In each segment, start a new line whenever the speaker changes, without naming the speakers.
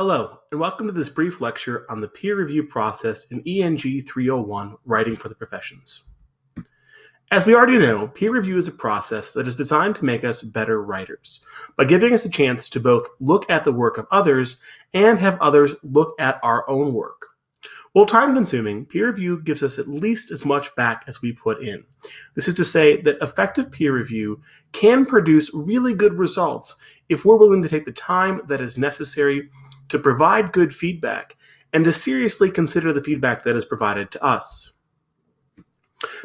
Hello, and welcome to this brief lecture on the peer review process in ENG 301, Writing for the Professions. As we already know, peer review is a process that is designed to make us better writers by giving us a chance to both look at the work of others and have others look at our own work. While time-consuming, peer review gives us at least as much back as we put in. This is to say that effective peer review can produce really good results if we're willing to take the time that is necessary to provide good feedback and to seriously consider the feedback that is provided to us.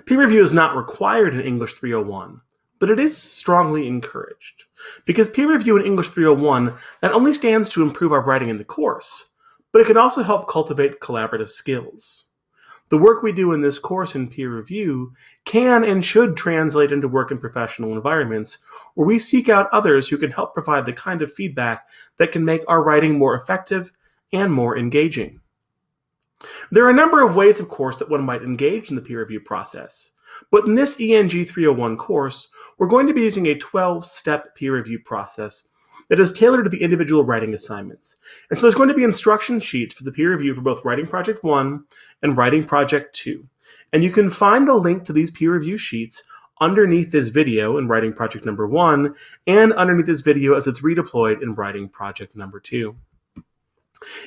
Peer review is not required in English 301, but it is strongly encouraged, because peer review in English 301 not only stands to improve our writing in the course, but it can also help cultivate collaborative skills. The work we do in this course in peer review can and should translate into work in professional environments where we seek out others who can help provide the kind of feedback that can make our writing more effective and more engaging. There are a number of ways, of course, that one might engage in the peer review process, but in this ENG 301 course, we're going to be using a 12-step peer review process that is tailored to the individual writing assignments. And so there's going to be instruction sheets for the peer review for both Writing Project 1 and Writing Project 2. And you can find the link to these peer review sheets underneath this video in Writing Project number 1 and underneath this video as it's redeployed in Writing Project number 2.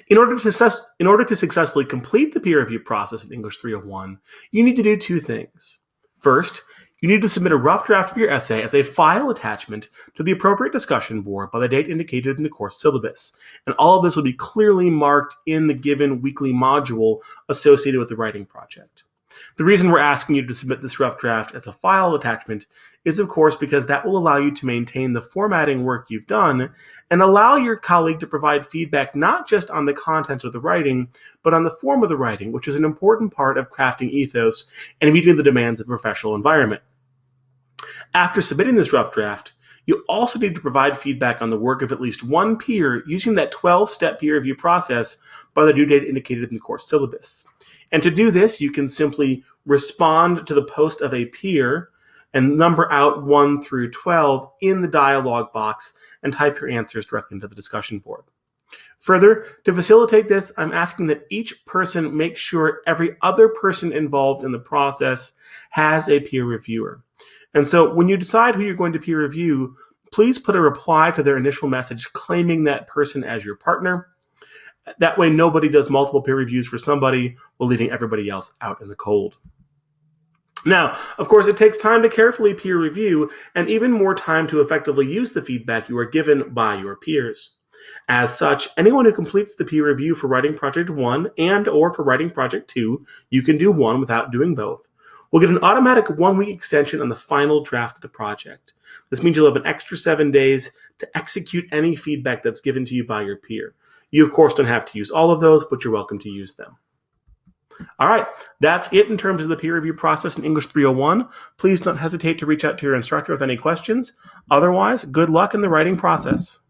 In order to successfully complete the peer review process in English 301, you need to do two things. First, you need to submit a rough draft of your essay as a file attachment to the appropriate discussion board by the date indicated in the course syllabus. And all of this will be clearly marked in the given weekly module associated with the writing project. The reason we're asking you to submit this rough draft as a file attachment is, of course, because that will allow you to maintain the formatting work you've done and allow your colleague to provide feedback not just on the content of the writing, but on the form of the writing, which is an important part of crafting ethos and meeting the demands of the professional environment. After submitting this rough draft, you'll also need to provide feedback on the work of at least one peer using that 12-step peer review process by the due date indicated in the course syllabus. And to do this, you can simply respond to the post of a peer and number out 1 through 12 in the dialog box and type your answers directly into the discussion board. Further, to facilitate this, I'm asking that each person make sure every other person involved in the process has a peer reviewer. And so when you decide who you're going to peer review, please put a reply to their initial message claiming that person as your partner. That way nobody does multiple peer reviews for somebody while leaving everybody else out in the cold. Now, of course, it takes time to carefully peer review and even more time to effectively use the feedback you are given by your peers. As such, anyone who completes the peer review for Writing Project 1 and or for Writing Project 2, you can do one without doing both, will get an automatic 1-week extension on the final draft of the project. This means you'll have an extra 7 days to execute any feedback that's given to you by your peer. You, of course, don't have to use all of those, but you're welcome to use them. All right, that's it in terms of the peer review process in English 301. Please don't hesitate to reach out to your instructor with any questions. Otherwise, good luck in the writing process.